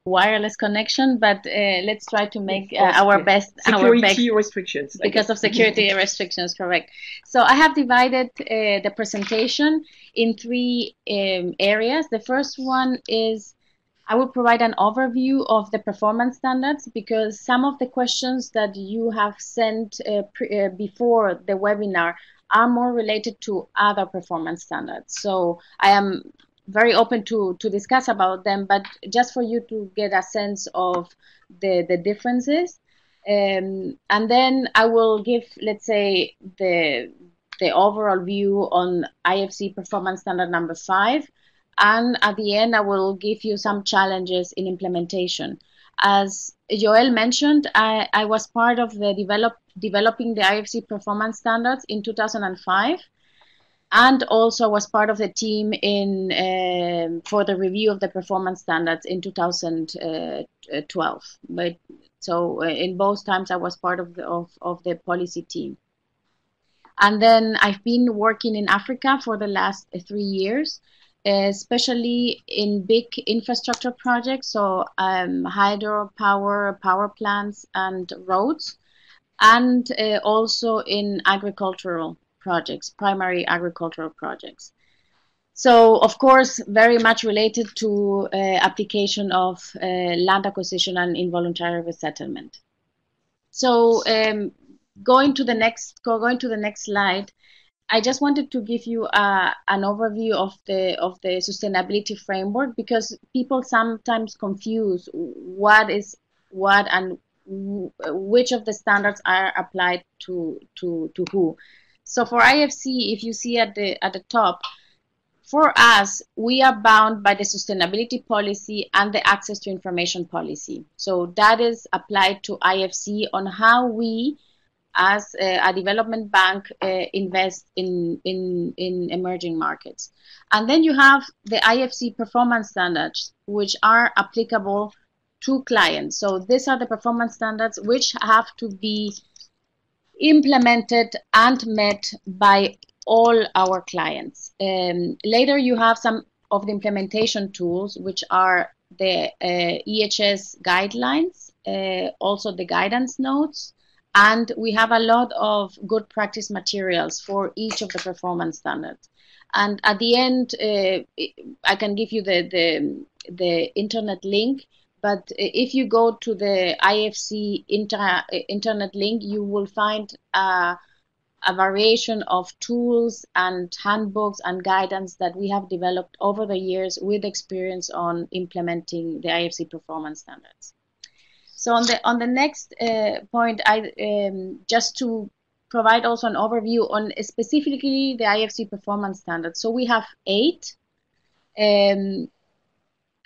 wireless connection, but let's try to make our best. Security restrictions. Because of security restrictions, correct. So I have divided the presentation in three areas. The first one is I will provide an overview of the performance standards, because some of the questions that you have sent before the webinar are more related to other performance standards. So I am very open to discuss about them, but just for you to get a sense of the differences. And then I will give, let's say, the overall view on IFC Performance Standard number 5. And at the end, I will give you some challenges in implementation. As Joel mentioned, I was part of the developing the IFC Performance Standards in 2005. And also was part of the team for the review of the performance standards in 2012. But so in both times I was part of the policy team. And then I've been working in Africa for the last 3 years, especially in big infrastructure projects, so hydropower, power plants, and roads, and also in agricultural projects, primary agricultural projects. So, of course, very much related to application of land acquisition and involuntary resettlement. So, going to the next slide, I just wanted to give you an overview of the sustainability framework, because people sometimes confuse what is what and which of the standards are applied to who. So for IFC, if you see at the top, for us, we are bound by the sustainability policy and the access to information policy. So that is applied to IFC on how we, as a development bank, invest in emerging markets. And then you have the IFC performance standards, which are applicable to clients. So these are the performance standards which have to be implemented and met by all our clients. Later you have some of the implementation tools, which are the EHS guidelines, also the guidance notes, and we have a lot of good practice materials for each of the performance standards. And at the end, I can give you the internet link. But if you go to the IFC internet link, you will find a variation of tools and handbooks and guidance that we have developed over the years with experience on implementing the IFC performance standards. So on the next point, just to provide also an overview on specifically the IFC performance standards. So we have 8.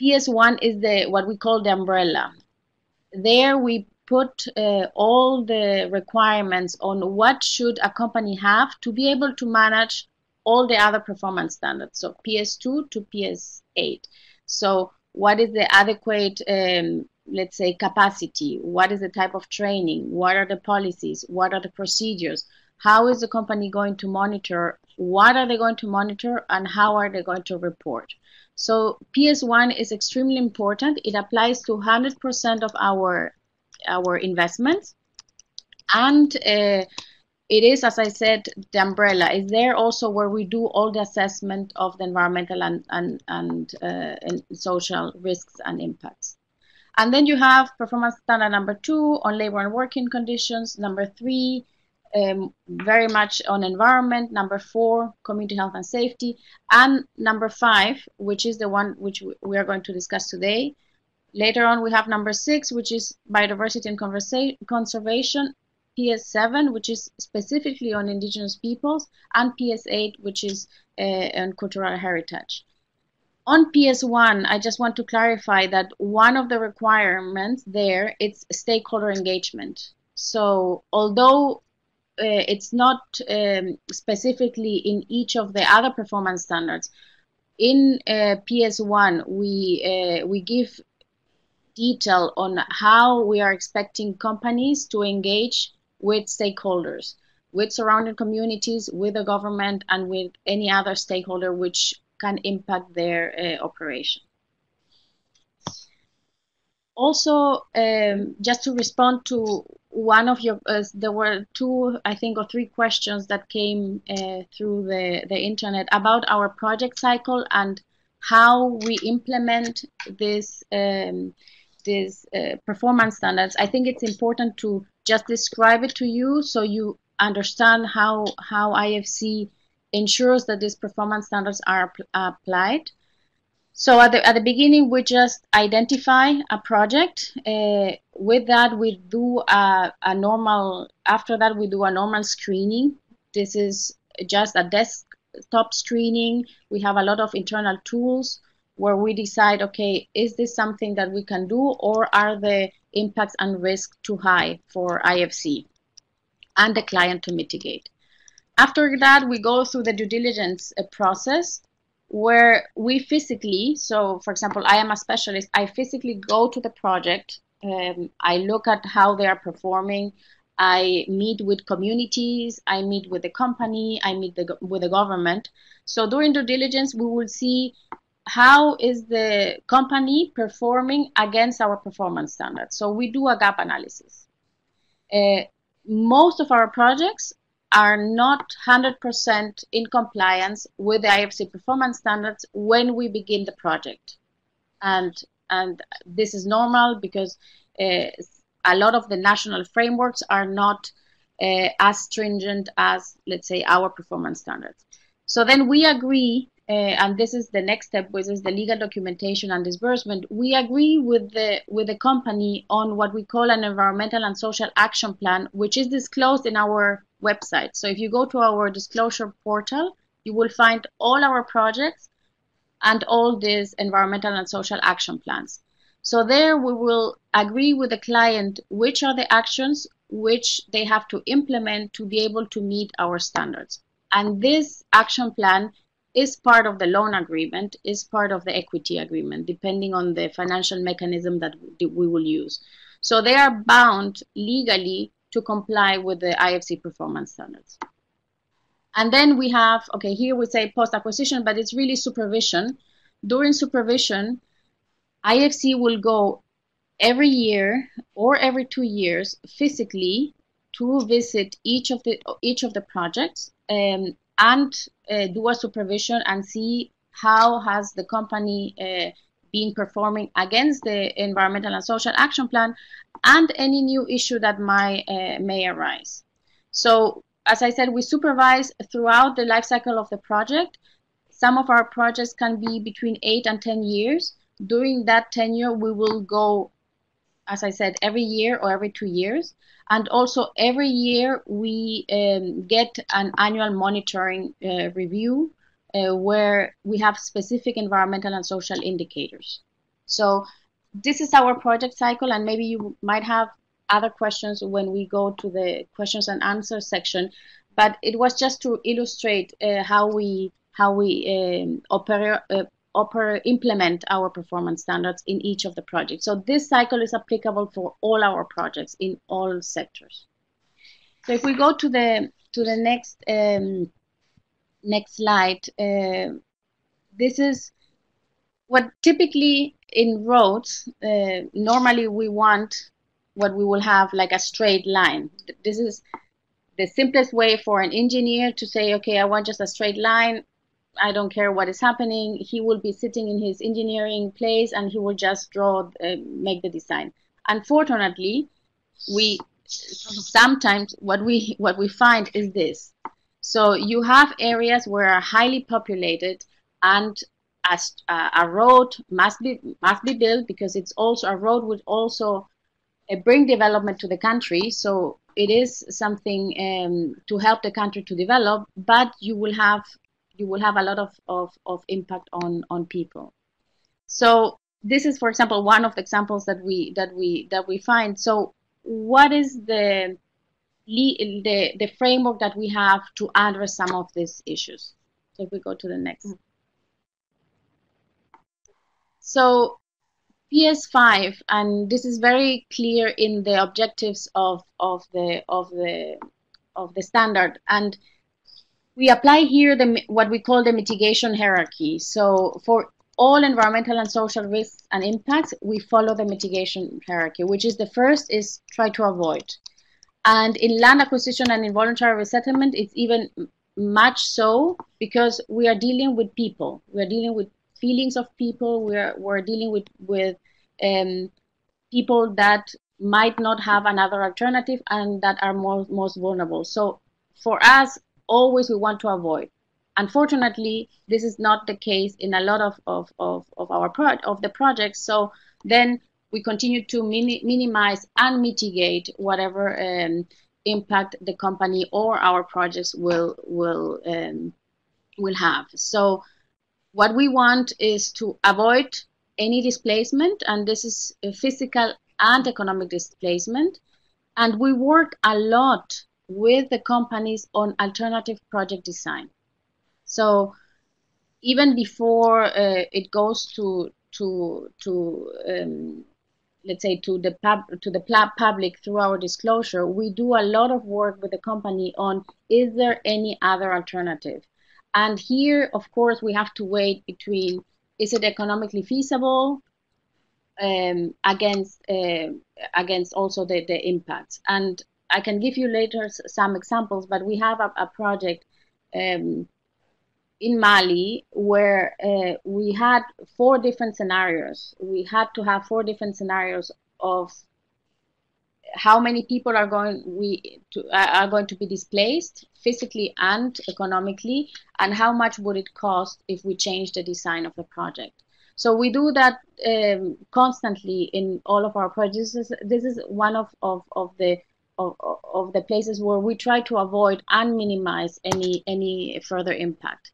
PS1 is what we call the umbrella. There we put all the requirements on what should a company have to be able to manage all the other performance standards. So PS2 to PS8. So what is the adequate, let's say, capacity? What is the type of training? What are the policies? What are the procedures? How is the company going to monitor? What are they going to monitor? And how are they going to report? So PS1 is extremely important. It applies to 100% of our investments. And it is, as I said, the umbrella is there also where we do all the assessment of the environmental and social risks and impacts. And then you have performance standard number 2 on labor and working conditions, number 3, very much on environment, number 4, community health and safety, and number 5, which is the one which we are going to discuss today. Later on, we have number 6, which is biodiversity and conservation, PS7, which is specifically on indigenous peoples, and PS8, which is on cultural heritage. On PS1, I just want to clarify that one of the requirements there, it's stakeholder engagement. So although it's not specifically in each of the other performance standards, in PS1 we give detail on how we are expecting companies to engage with stakeholders, with surrounding communities, with the government, and with any other stakeholder which can impact their operation. Also, just to respond to one of your, there were two, I think, or three questions that came through the internet about our project cycle and how we implement this performance standards. I think it's important to just describe it to you so you understand how IFC ensures that these performance standards are applied. So at the beginning, we just identify a project. With that, we do a normal, after that, we do a normal screening. This is just a desktop screening. We have a lot of internal tools where we decide, okay, is this something that we can do, or are the impacts and risks too high for IFC and the client to mitigate? After that, we go through the due diligence process, where we physically, so for example, I am a specialist, I physically go to the project, I look at how they are performing, I meet with communities, I meet with the company, I meet with the government. So during due diligence, we will see how is the company performing against our performance standards. So we do a gap analysis. Most of our projects are not 100% in compliance with the IFC performance standards when we begin the project. And this is normal because a lot of the national frameworks are not as stringent as, let's say, our performance standards. So then we agree, and this is the next step, which is the legal documentation and disbursement. We agree with the company on what we call an environmental and social action plan, which is disclosed in our website. So if you go to our disclosure portal, you will find all our projects and all these environmental and social action plans. So there we will agree with the client which are the actions which they have to implement to be able to meet our standards. And this action plan is part of the loan agreement, is part of the equity agreement, depending on the financial mechanism that we will use. So they are bound legally to comply with the IFC performance standards. And then we have, okay, here we say post-acquisition, but it's really supervision. During supervision, IFC will go every year or every 2 years physically to visit each of the projects and do a supervision and see how has the company been performing against the environmental and social action plan and any new issue that may arise. So as I said, we supervise throughout the life cycle of the project. Some of our projects can be between 8 and 10 years. During that tenure, we will go, as I said, every year or every 2 years. And also every year we get an annual monitoring review where we have specific environmental and social indicators. So this is our project cycle, and maybe you might have other questions when we go to the questions and answers section. But it was just to illustrate how we implement our performance standards in each of the projects. So this cycle is applicable for all our projects in all sectors. So if we go to the next slide, this is what typically in roads, normally we want what we will have like a straight line. This is the simplest way for an engineer to say, okay, I want just a straight line. I don't care what is happening. He will be sitting in his engineering place and he will just draw, make the design. Unfortunately, we sometimes what we find is this. So you have areas where are highly populated, and a road must be built because it's also a road would also bring development to the country. So it is something to help the country to develop, but you will have a lot of impact on people. So this is, for example, one of the examples that we find. So what is the framework that we have to address some of these issues? So if we go to the next. So PS5, and this is very clear in the objectives of the standard, and we apply here what we call the mitigation hierarchy. So for all environmental and social risks and impacts, we follow the mitigation hierarchy, which is the first is try to avoid. And in land acquisition and involuntary resettlement, it's even much so, because we are dealing with people. We are dealing with feelings of people. We're dealing with people that might not have another alternative and that are most vulnerable. So for us, always we want to avoid. Unfortunately, this is not the case in a lot of the projects. So then we continue to minimize and mitigate whatever impact the company or our projects will have. So what we want is to avoid any displacement, and this is a physical and economic displacement. And we work a lot with the companies on alternative project design. So even before it goes to let's say to the public through our disclosure, we do a lot of work with the company on, is there any other alternative? And here, of course, we have to weigh between, is it economically feasible against also the impacts. And I can give you later some examples, but we have a project in Mali where we had 4 different scenarios. We had to have 4 different scenarios of how many people are going to be displaced physically and economically, and how much would it cost if we change the design of the project. So we do that constantly in all of our projects. This is one of the places where we try to avoid and minimize any further impact.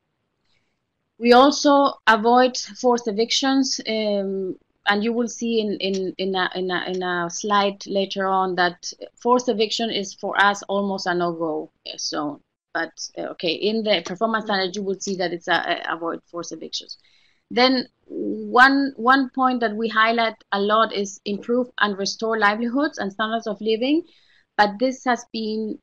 We also avoid forced evictions, and you will see in a slide later on that forced eviction is for us almost a no-go zone. But okay, in the performance standard, you will see that it's avoid forced evictions. Then one point that we highlight a lot is improve and restore livelihoods and standards of living, but this has been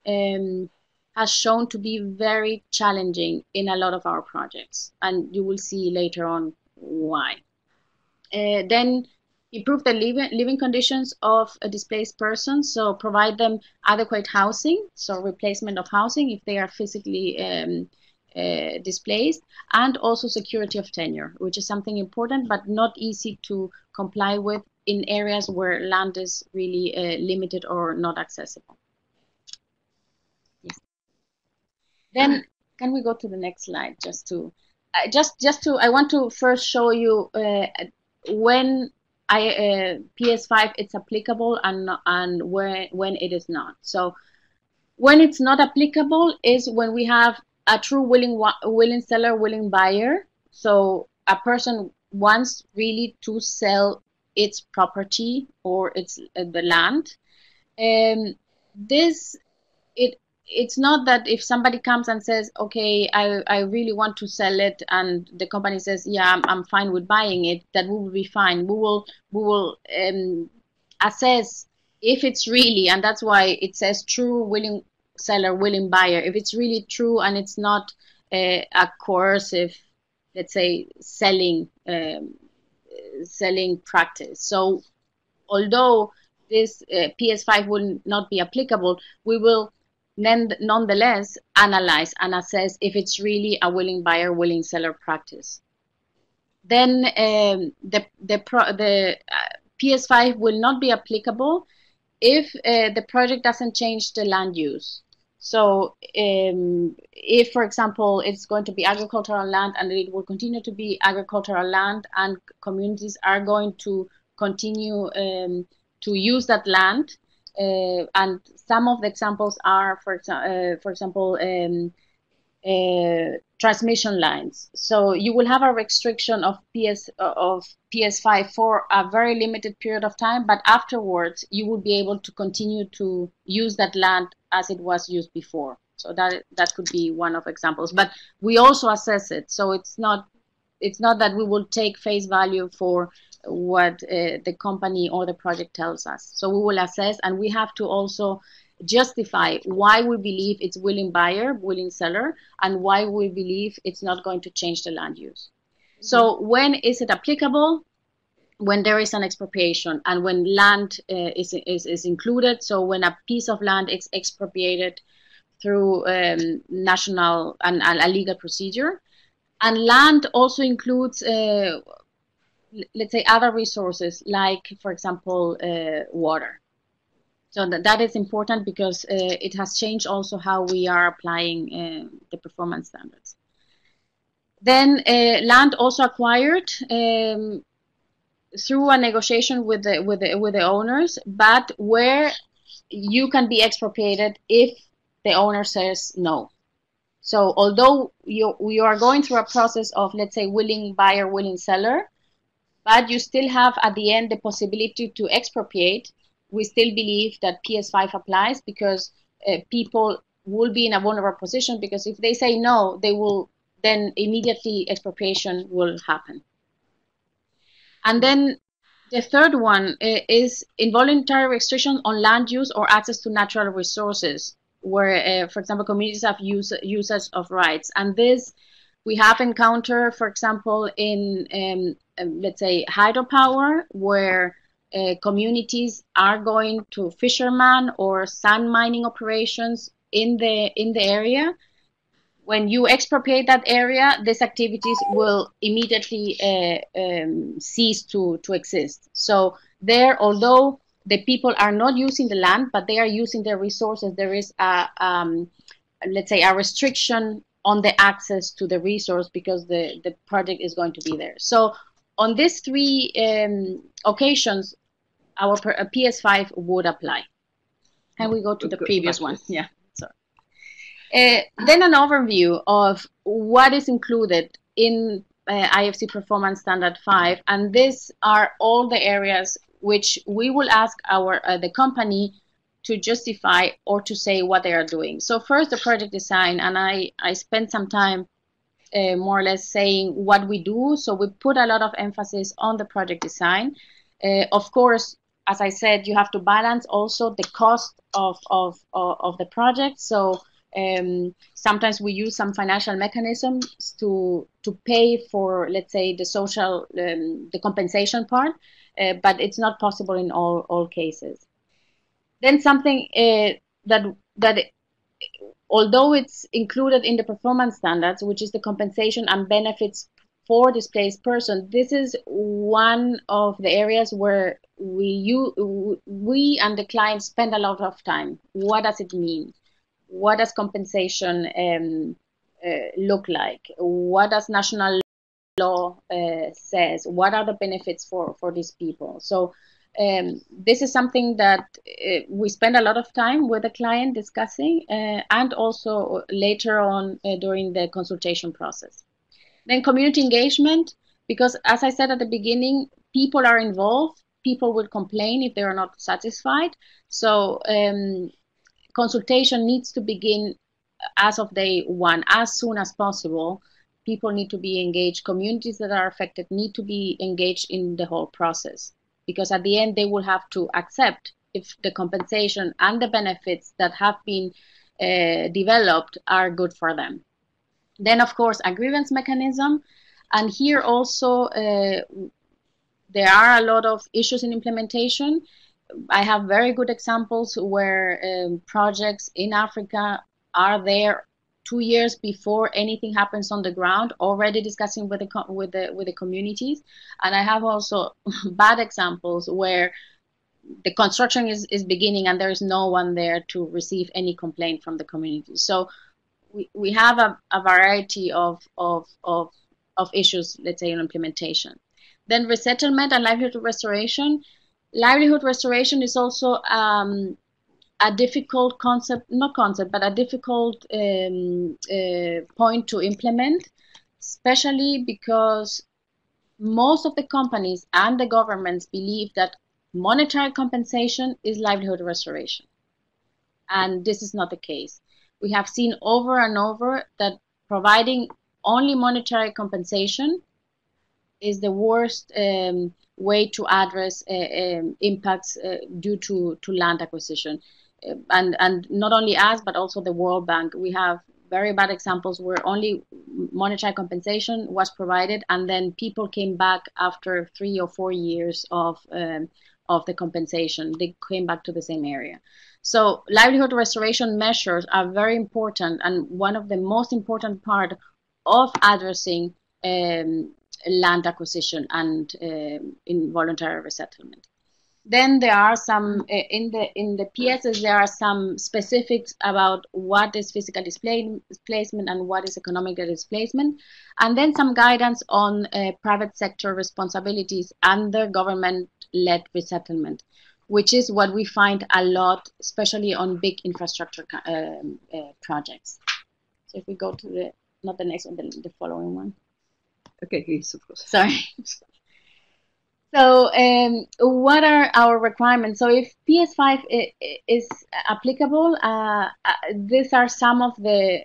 has shown to be very challenging in a lot of our projects, and you will see later on why. Then improve the living conditions of a displaced person, so provide them adequate housing, so replacement of housing if they are physically displaced, and also security of tenure, which is something important but not easy to comply with in areas where land is really limited or not accessible. Yes. Then can we go to the next slide? I want to first show you when PS5 it's applicable and when it is not. So when it's not applicable is when we have a true willing seller, willing buyer. So a person wants really to sell its property or the land. It's not that if somebody comes and says, okay, I really want to sell it, and the company says, yeah, I'm fine with buying it, that we will be fine. We will assess if it's really, and that's why it says true willing seller, willing buyer, if it's really true and it's not a coercive, let's say, selling practice. So although this PS5 will not be applicable, we will nonetheless analyze and assess if it's really a willing buyer, willing seller practice. Then the PS5 will not be applicable if the project doesn't change the land use. So if, for example, it's going to be agricultural land and it will continue to be agricultural land, and communities are going to continue to use that land, and some of the examples are, for example, transmission lines. So you will have a restriction of PS5 for a very limited period of time, but afterwards you will be able to continue to use that land as it was used before. So that could be one of examples. But we also assess it. So it's not that we will take face value for what the company or the project tells us. So we will assess, and we have to also justify why we believe it's willing buyer, willing seller, and why we believe it's not going to change the land use. So when is it applicable? When there is an expropriation and when land is included. So when a piece of land is expropriated through national and a legal procedure. And land also includes, let's say, other resources, like, for example, water. So that is important because it has changed also how we are applying the performance standards. Then land also acquired through a negotiation with the owners, but where you can be expropriated if the owner says no. So although you are going through a process of, let's say, willing buyer, willing seller, but you still have at the end the possibility to expropriate, we still believe that PS5 applies because people will be in a vulnerable position, because if they say no, they will then immediately expropriation will happen. And then the third one is involuntary restriction on land use or access to natural resources, where, for example, communities have usage of rights. And this we have encountered, for example, in, let's say, hydropower, where communities are going to fishermen or sand mining operations in the area. When you expropriate that area, these activities will immediately cease to exist. So there, although the people are not using the land, but they are using their resources, there is a, let's say, a restriction on the access to the resource because the project is going to be there. So on these three occasions, our PS5 would apply. And we go to the previous one. Yeah. Then an overview of what is included in IFC Performance Standard 5, and these are all the areas which we will ask the company to justify or to say what they are doing. So first, the project design, and I spent some time more or less saying what we do. So we put a lot of emphasis on the project design. Of course, as I said, you have to balance also the cost of the project. So sometimes we use some financial mechanisms to pay for, let's say, the social, the compensation part, but it's not possible in all cases. Then something that although it's included in the performance standards, which is the compensation and benefits for displaced person, this is one of the areas where we and the client spend a lot of time. What does it mean? What does compensation look like? What does national law says? What are the benefits for these people? So this is something that we spend a lot of time with the client discussing, and also later on during the consultation process. Then community engagement, because as I said at the beginning, people are involved. People will complain if they are not satisfied. So consultation needs to begin as of day one, as soon as possible. People need to be engaged. Communities that are affected need to be engaged in the whole process, because at the end they will have to accept if the compensation and the benefits that have been developed are good for them. Then, of course, a grievance mechanism. And here also there are a lot of issues in implementation. I have very good examples where projects in Africa are there 2 years before anything happens on the ground, already discussing with the communities. And I have also bad examples where the construction is beginning and there is no one there to receive any complaint from the community. So we have a variety of issues, let's say, in implementation. Then resettlement and livelihood restoration. Livelihood restoration is also a difficult concept, but a difficult point to implement, especially because most of the companies and the governments believe that monetary compensation is livelihood restoration. And this is not the case. We have seen over and over that providing only monetary compensation is the worst way to address impacts due to land acquisition. And not only us, but also the World Bank. We have very bad examples where only monetary compensation was provided, and then people came back after 3 or 4 years of the compensation. They came back to the same area. So livelihood restoration measures are very important, and one of the most important part of addressing land acquisition and involuntary resettlement. Then there are some in the PSs. There are some specifics about what is physical displacement and what is economic displacement, and then some guidance on private sector responsibilities under government-led resettlement, which is what we find a lot, especially on big infrastructure projects. So if we go to the not the next one, the following one. Okay, yes, of course. Sorry. So what are our requirements? So if PS5 is applicable, these are some of the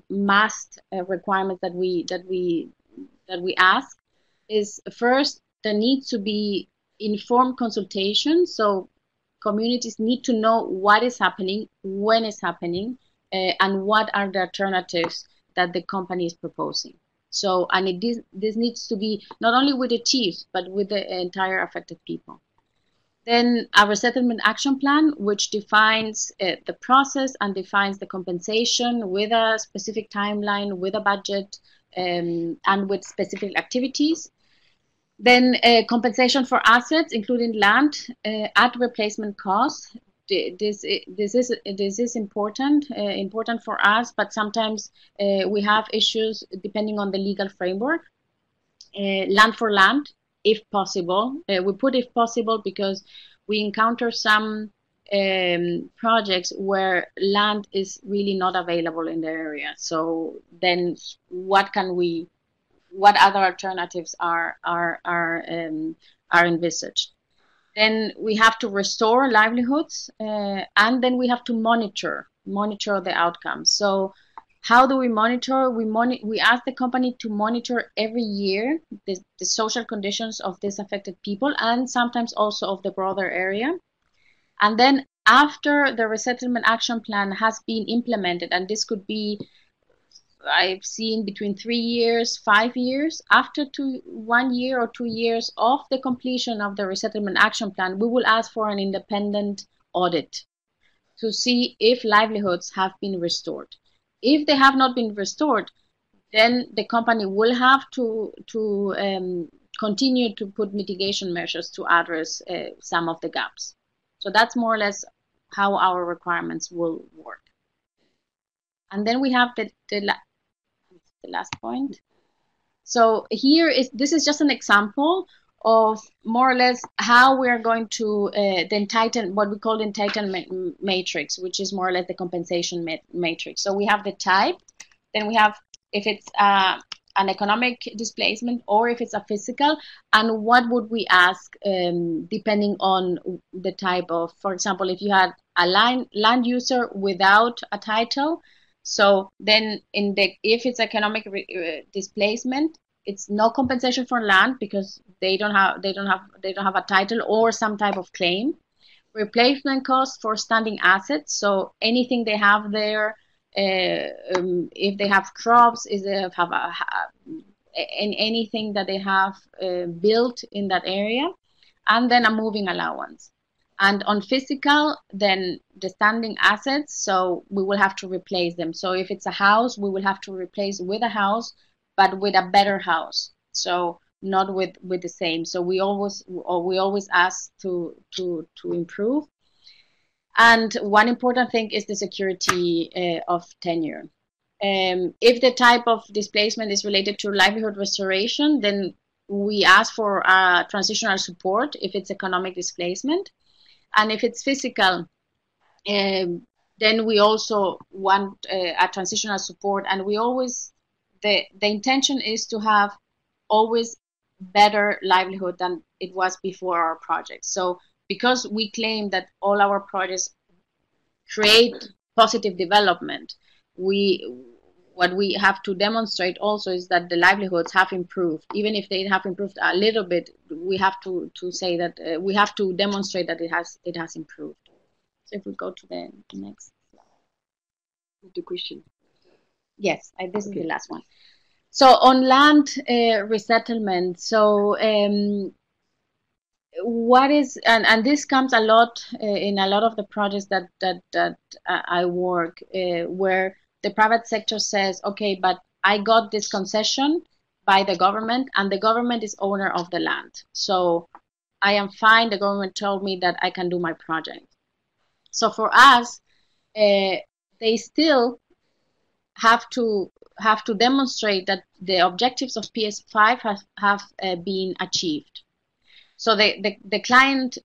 must requirements that we ask. Is first, there needs to be informed consultation. So communities need to know what is happening, when it's happening, and what are the alternatives that the company is proposing. So, and this needs to be not only with the chiefs, but with the entire affected people. Then a resettlement action plan, which defines the process and defines the compensation with a specific timeline, with a budget, and with specific activities. Then compensation for assets, including land, at replacement cost. This is important for us, but sometimes we have issues depending on the legal framework. Land for land, if possible. We put if possible because we encounter some projects where land is really not available in the area. So then, what other alternatives are envisaged? Then we have to restore livelihoods, and then we have to monitor the outcomes. So how do we monitor? We ask the company to monitor every year the social conditions of these affected people, and sometimes also of the broader area. And then after the resettlement action plan has been implemented, and this could be, I've seen between 3 years, 5 years, after 1 year or 2 years of the completion of the resettlement action plan, we will ask for an independent audit to see if livelihoods have been restored. If they have not been restored, then the company will have to continue to put mitigation measures to address some of the gaps. So that's more or less how our requirements will work. And then we have the last point. So this is just an example of more or less how we are going to what we call the entitlement matrix, which is more or less the compensation matrix. So we have the type, then we have if it's an economic displacement or if it's a physical, and what would we ask depending on the type of, for example, if you had a land user without a title. So then, if it's economic displacement, it's no compensation for land because they don't have a title or some type of claim. Replacement costs for standing assets. So anything they have there, if they have crops, if they have anything that they have built in that area, and then a moving allowance. And on physical, then the standing assets, so we will have to replace them. So if it's a house, we will have to replace with a house, but with a better house. So not with the same. So we always ask to improve. And one important thing is the security of tenure. If the type of displacement is related to livelihood restoration, then we ask for transitional support if it's economic displacement. And if it's physical, then we also want a transitional support. And we always, the intention is to have always better livelihood than it was before our project. So because we claim that all our projects create positive development, what we have to demonstrate also is that the livelihoods have improved. Even if they have improved a little bit, we have to say that we have to demonstrate that it has improved. So if we go to the next. The question. Yes, this is the last one. So on land resettlement, so what is, and this comes a lot in a lot of the projects that I work, where the private sector says, okay, but I got this concession by the government, and the government is owner of the land. So I am fine, the government told me that I can do my project. So for us, they still have to demonstrate that the objectives of PS5 have been achieved. So the client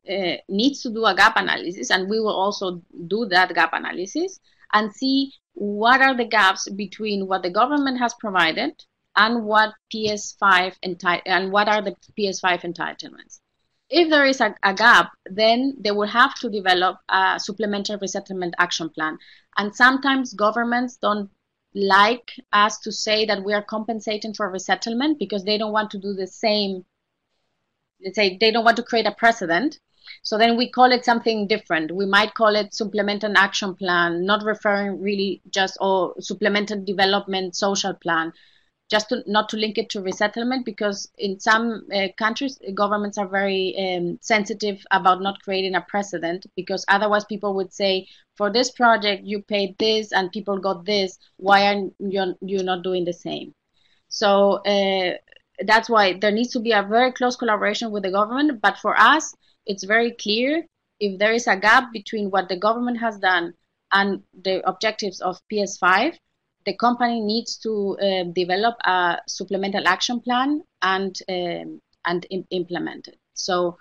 needs to do a gap analysis, and we will also do that gap analysis and see what are the gaps between what the government has provided and what PS5 and what are the PS5 entitlements. If there is a gap, then they will have to develop a supplementary resettlement action plan. And sometimes governments don't like us to say that we are compensating for resettlement because they don't want to do the same. Let's say they don't want to create a precedent. So then we call it something different. We might call it supplemental action plan, not referring really just or supplemental development social plan, just not to link it to resettlement, because in some countries, governments are very sensitive about not creating a precedent, because otherwise people would say, for this project, you paid this and people got this. Why are you not doing the same? So that's why there needs to be a very close collaboration with the government. But for us, it's very clear if there is a gap between what the government has done and the objectives of PS5, the company needs to develop a supplemental action plan and implement it. So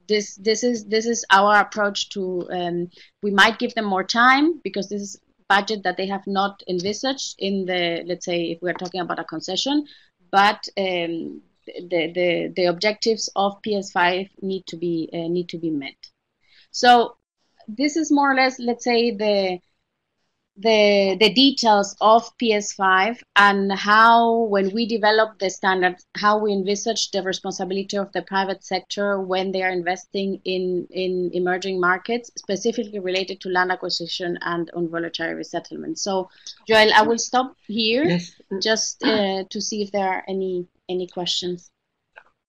this is our approach to. We might give them more time because this is budget that they have not envisaged in the, let's say, if we're talking about a concession, but the objectives of PS5 need to be met. So this is more or less, let's say, the details of PS5 and how, when we develop the standards, how we envisage the responsibility of the private sector when they are investing in emerging markets, specifically related to land acquisition and involuntary resettlement. So, Joel, I will stop here. Yes. Just to see if there are any questions.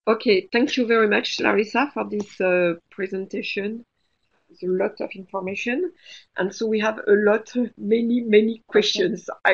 Okay, thank you very much, Larissa, for this presentation. A lot of information, and so we have many questions.